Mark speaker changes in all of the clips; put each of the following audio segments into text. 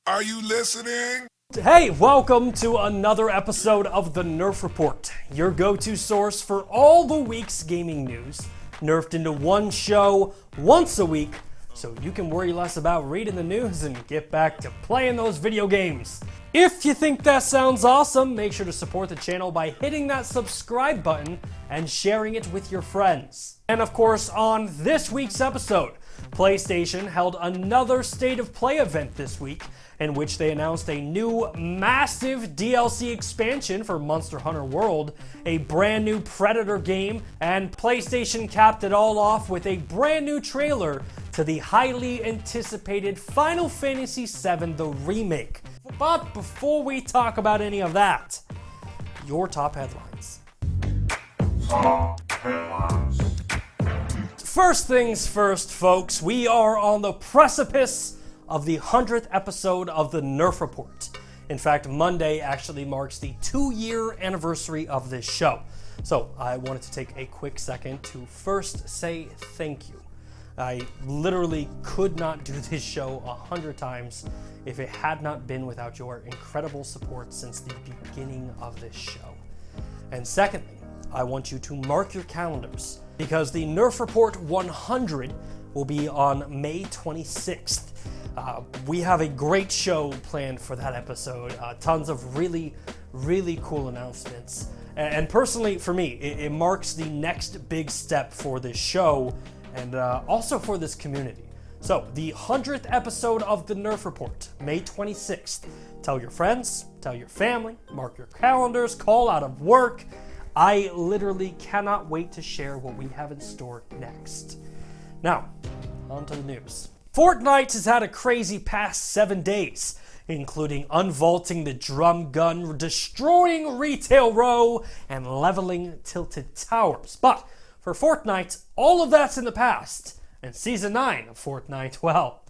Speaker 1: Are you listening?
Speaker 2: Hey, welcome to another episode of the Nerf Report, your go-to source for all the week's gaming news, nerfed into one show once a week, so you can worry less about reading the news and get back to playing those video games. If you think that sounds awesome, make sure to support the channel by hitting that subscribe button and sharing it with your friends. And of course, on this week's episode, PlayStation held another State of Play event this week, in which they announced a new massive DLC expansion for Monster Hunter World, a brand new Predator game, and PlayStation capped it all off with a brand new trailer to the highly anticipated Final Fantasy VII The Remake. But before we talk about any of that, your top headlines. First things first, folks, we are on the precipice of the 100th episode of the Nerf Report. In fact, Monday actually marks the 2-year anniversary of this show. So I wanted to take a quick second to first say thank you. I literally could not do this show 100 times if it had not been without your incredible support since the beginning of this show. And secondly, I want you to mark your calendars because the Nerf Report 100 will be on May 26th. We have a great show planned for that episode. Tons of really cool announcements. And personally, for me, it marks the next big step for this show and also for this community. So, the 100th episode of the Nerf Report, May 26th. Tell your friends, tell your family, mark your calendars, call out of work. I literally cannot wait to share what we have in store next. Now, on to the news. Fortnite has had a crazy past 7 days, including unvaulting the drum gun, destroying Retail Row, and leveling Tilted Towers. But for Fortnite, all of that's in the past, and Season 9 of Fortnite, well,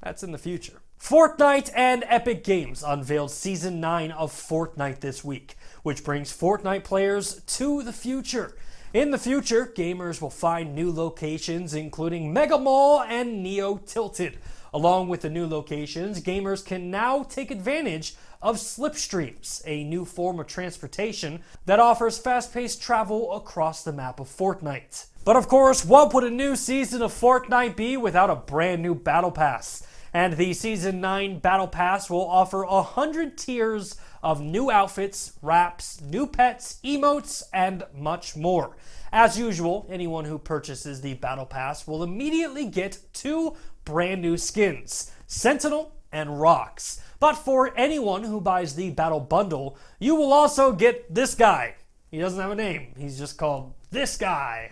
Speaker 2: that's in the future. Fortnite and Epic Games unveiled Season 9 of Fortnite this week, which brings Fortnite players to the future. In the future, gamers will find new locations including Mega Mall and Neo Tilted. Along with the new locations, gamers can now take advantage of slipstreams, a new form of transportation that offers fast-paced travel across the map of Fortnite. But of course, what would a new season of Fortnite be without a brand new Battle Pass? And the Season 9 Battle Pass will offer 100 tiers of new outfits, wraps, new pets, emotes, and much more. As usual, anyone who purchases the Battle Pass will immediately get 2 brand new skins, Sentinel and Rocks. But for anyone who buys the Battle Bundle, you will also get this guy. He doesn't have a name, he's just called this guy.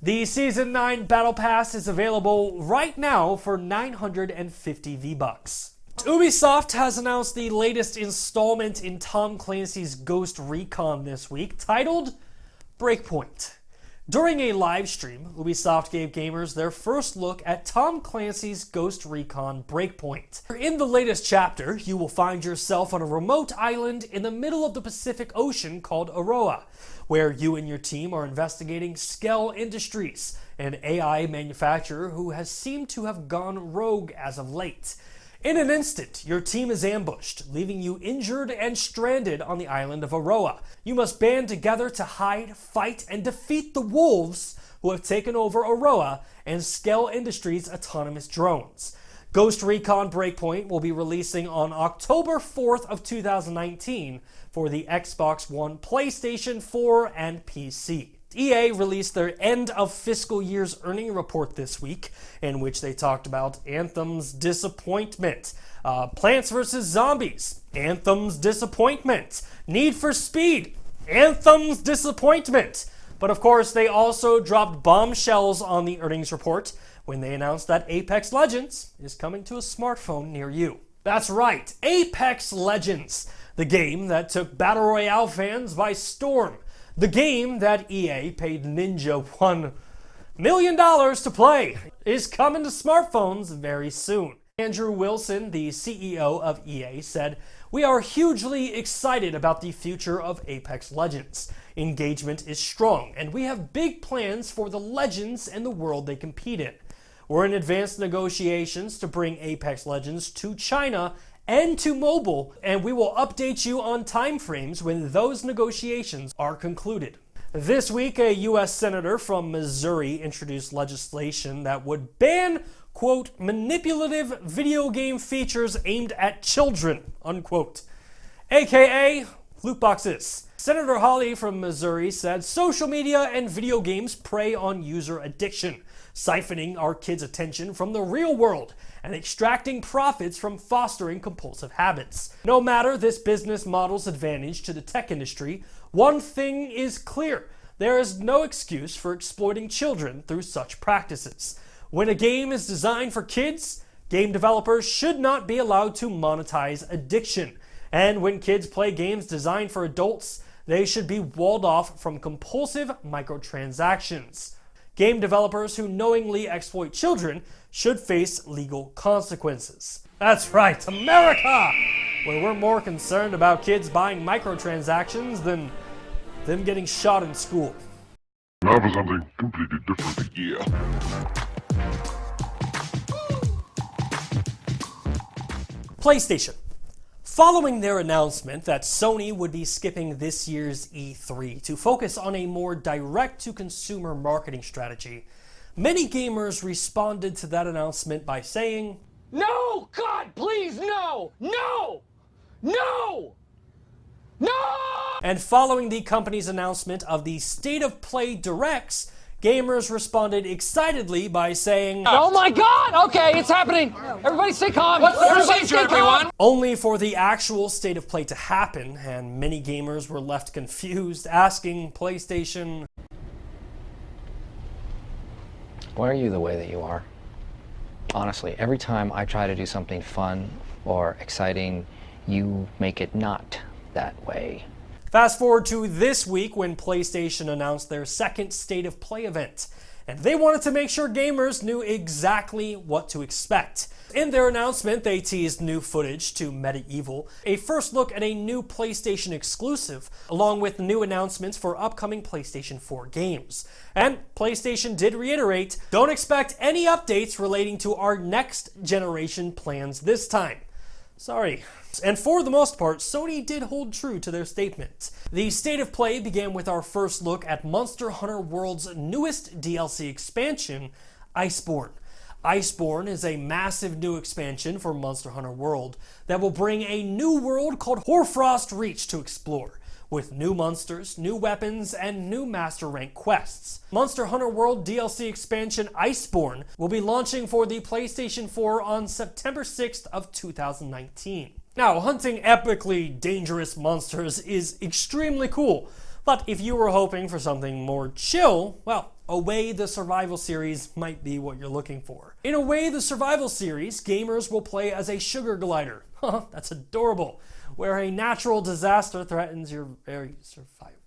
Speaker 2: The Season 9 Battle Pass is available right now for 950 V-Bucks. Ubisoft has announced the latest installment in Tom Clancy's Ghost Recon this week, titled Breakpoint. During a live stream, Ubisoft gave gamers their first look at Tom Clancy's Ghost Recon Breakpoint. In the latest chapter, you will find yourself on a remote island in the middle of the Pacific Ocean called Aroa, where you and your team are investigating Skell Industries, an AI manufacturer who has seemed to have gone rogue as of late. In an instant, your team is ambushed, leaving you injured and stranded on the island of Aroa. You must band together to hide, fight, and defeat the wolves who have taken over Aroa and Skell Industries' autonomous drones. Ghost Recon Breakpoint will be releasing on October 4th of 2019 for the Xbox One, PlayStation 4, and PC. EA released their end of fiscal year's earnings report this week, in which they talked about Anthem's disappointment, Plants vs. Zombies, Anthem's disappointment, Need for Speed, Anthem's disappointment. But of course, they also dropped bombshells on the earnings report when they announced that Apex Legends is coming to a smartphone near you. That's right, Apex Legends, the game that took Battle Royale fans by storm. The game that EA paid Ninja $1 million to play is coming to smartphones very soon. Andrew Wilson, the CEO of EA, said, "We are hugely excited about the future of Apex Legends. Engagement is strong, and we have big plans for the Legends and the world they compete in. We're in advanced negotiations to bring Apex Legends to China and to mobile, and we will update you on timeframes when those negotiations are concluded. This week, a U.S. senator from Missouri introduced legislation that would ban, quote, manipulative video game features aimed at children, unquote, aka lootboxes. Senator Hawley from Missouri said social media and video games prey on user addiction, siphoning our kids' attention from the real world and extracting profits from fostering compulsive habits. No matter this business model's advantage to the tech industry, one thing is clear: there is no excuse for exploiting children through such practices. When a game is designed for kids, game developers should not be allowed to monetize addiction. And when kids play games designed for adults, they should be walled off from compulsive microtransactions. Game developers who knowingly exploit children should face legal consequences. That's right, America! Where we're more concerned about kids buying microtransactions than them getting shot in school.
Speaker 1: Now for something completely different. Yeah.
Speaker 2: PlayStation. Following their announcement that Sony would be skipping this year's E3 to focus on a more direct-to-consumer marketing strategy, many gamers responded to that announcement by saying,
Speaker 3: "No! God, please, no! No! No! No!"
Speaker 2: And following the company's announcement of the State of Play Directs, gamers responded excitedly by saying,
Speaker 3: "Oh my God! Okay, it's happening! Everybody stay calm!
Speaker 4: What's the
Speaker 3: Everybody
Speaker 4: procedure,
Speaker 3: stay calm.
Speaker 4: everyone?"
Speaker 2: only for the actual State of Play to happen, and many gamers were left confused, asking PlayStation,
Speaker 5: "Why are you the way that you are?" Honestly, every time I try to do something fun or exciting, you make it not that way.
Speaker 2: Fast forward to this week when PlayStation announced their second State of Play event, and they wanted to make sure gamers knew exactly what to expect. In their announcement, they teased new footage to Medievil, a first look at a new PlayStation exclusive, along with new announcements for upcoming PlayStation 4 games. And PlayStation did reiterate, don't expect any updates relating to our next generation plans this time. Sorry. And for the most part, Sony did hold true to their statement. The State of Play began with our first look at Monster Hunter World's newest DLC expansion, Iceborne. Iceborne is a massive new expansion for Monster Hunter World that will bring a new world called Hoarfrost Reach to explore, with new monsters, new weapons, and new Master Rank quests. Monster Hunter World DLC expansion Iceborne will be launching for the PlayStation 4 on September 6th of 2019. Now, hunting epically dangerous monsters is extremely cool, but if you were hoping for something more chill, well, Away the Survival series might be what you're looking for. In Away the Survival series, gamers will play as a sugar glider. That's adorable. Where a natural disaster threatens your very survival.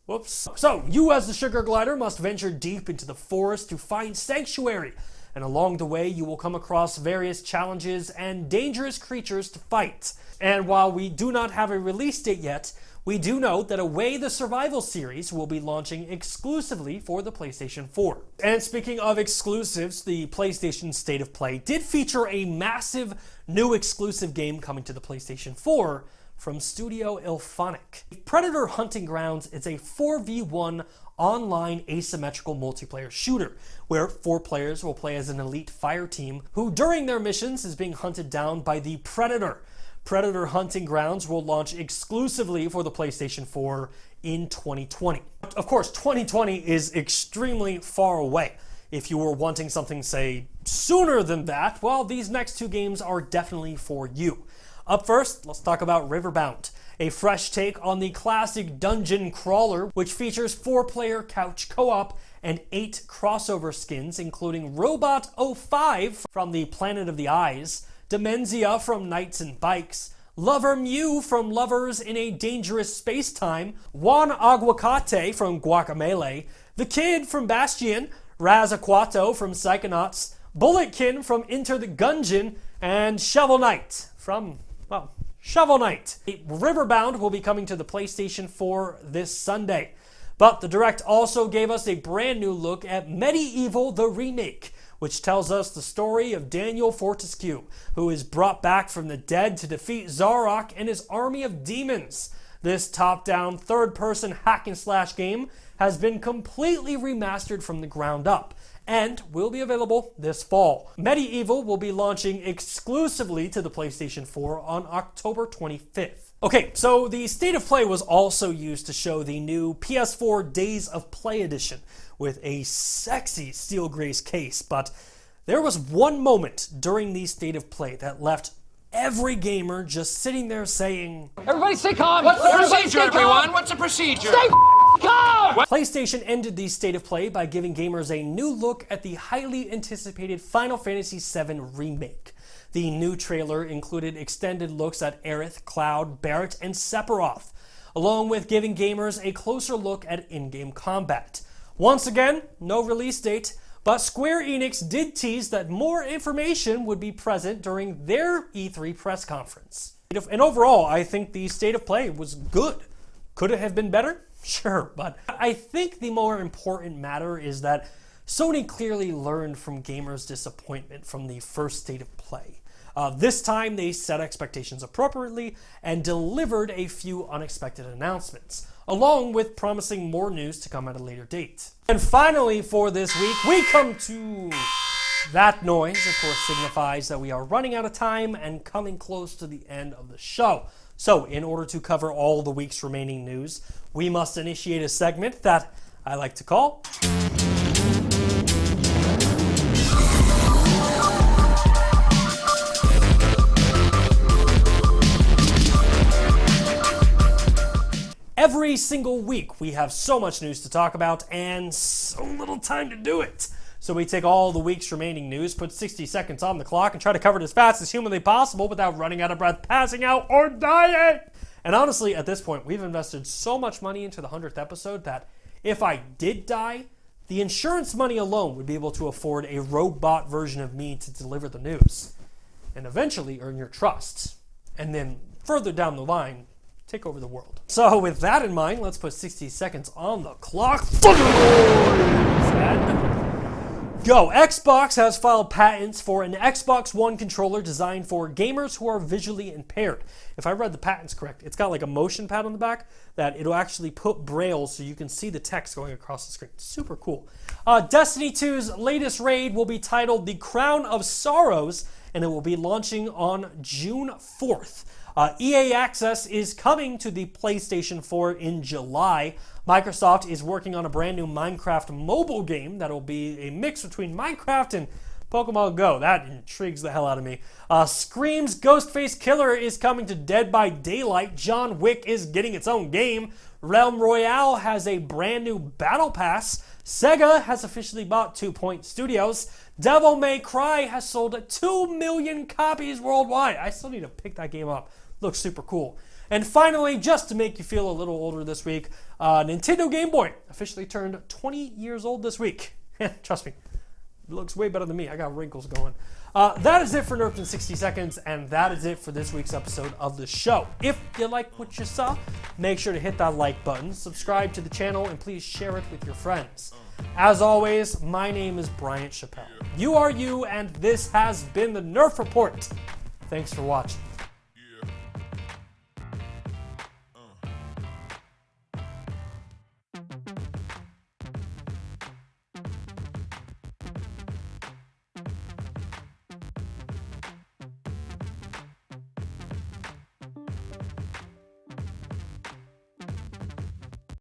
Speaker 2: Whoops. So, you as the sugar glider must venture deep into the forest to find sanctuary, and along the way you will come across various challenges and dangerous creatures to fight. And while we do not have a release date yet, we do note that Away the Survival series will be launching exclusively for the PlayStation 4. And speaking of exclusives, the PlayStation State of Play did feature a massive new exclusive game coming to the PlayStation 4 from Studio Ilphonic. Predator Hunting Grounds is a 4v1 online asymmetrical multiplayer shooter, where 4 players will play as an elite fire team who during their missions is being hunted down by the Predator. Predator Hunting Grounds will launch exclusively for the PlayStation 4 in 2020. Of course, 2020 is extremely far away. If you were wanting something, say, sooner than that, well, these next 2 games are definitely for you. Up first, let's talk about Riverbound, a fresh take on the classic dungeon crawler, which features 4-player couch co-op and 8 crossover skins, including Robot 05 from the Planet of the Eyes, Demenzia from Knights and Bikes, Lover Mew from Lovers in a Dangerous Space-Time, Juan Aguacate from Guacamelee, The Kid from Bastion, Raz Aquato from Psychonauts, Bulletkin from Enter the Gungeon, and Shovel Knight from, well, Shovel Knight. Riverbound will be coming to the PlayStation 4 this Sunday. But the Direct also gave us a brand new look at Medieval the Remake, which tells us the story of Daniel Fortescue, who is brought back from the dead to defeat Zarok and his army of demons. This top-down, third-person hack-and-slash game has been completely remastered from the ground up, and will be available this fall. Medievil will be launching exclusively to the PlayStation 4 on October 25th. Okay, so the State of Play was also used to show the new PS4 Days of Play edition with a sexy steel grace case, but there was one moment during the State of Play that left every gamer just sitting there saying,
Speaker 3: Everybody stay calm.
Speaker 4: What's the
Speaker 3: Everybody
Speaker 4: procedure,
Speaker 3: stay calm.
Speaker 4: everyone? What's the procedure?
Speaker 3: Stay calm.
Speaker 2: PlayStation ended the State of Play by giving gamers a new look at the highly anticipated Final Fantasy VII Remake. The new trailer included extended looks at Aerith, Cloud, Barret, and Sephiroth, along with giving gamers a closer look at in-game combat. Once again, no release date, but Square Enix did tease that more information would be present during their E3 press conference. And overall, I think the State of Play was good. Could it have been better? Sure, but I think the more important matter is that Sony clearly learned from gamers' disappointment from the first State of Play. This time they set expectations appropriately and delivered a few unexpected announcements, along with promising more news to come at a later date. And finally for this week, we come to... That noise, of course, signifies that we are running out of time and coming close to the end of the show. So, in order to cover all the week's remaining news, we must initiate a segment that I like to call... Every single week, we have so much news to talk about and so little time to do it. So we take all the week's remaining news, put 60 seconds on the clock, and try to cover it as fast as humanly possible without running out of breath, passing out, or dying. And honestly, at this point, we've invested so much money into the 100th episode that if I did die, the insurance money alone would be able to afford a robot version of me to deliver the news. And eventually earn your trust. And then further down the line, take over the world. So with that in mind, let's put 60 seconds on the clock. And go. Xbox has filed patents for an Xbox One controller designed for gamers who are visually impaired. If I read the patents correct, it's got like a motion pad on the back that it'll actually put braille so you can see the text going across the screen. Super cool. Destiny 2's latest raid will be titled The Crown of Sorrows, and it will be launching on June 4th. EA Access is coming to the PlayStation 4 in July. Microsoft is working on a brand new Minecraft mobile game that will be a mix between Minecraft and Pokemon Go. That intrigues the hell out of me. Scream's Ghostface Killer is coming to Dead by Daylight. John Wick is getting its own game. Realm Royale has a brand new battle pass. Sega has officially bought 2 Point Studios. Devil May Cry has sold 2 million copies worldwide. I still need to pick that game up. Looks super cool. And finally, just to make you feel a little older this week, Nintendo Game Boy officially turned 20 years old this week. Trust me, it looks way better than me. I got wrinkles going. That is it for Nerfd in 60 seconds, and that is it for this week's episode of the show. If you like what you saw, make sure to hit that like button, subscribe to the channel, and please share it with your friends. As always, my name is Bryant Chappel. You are you, and this has been the Nerf Report. Thanks for watching.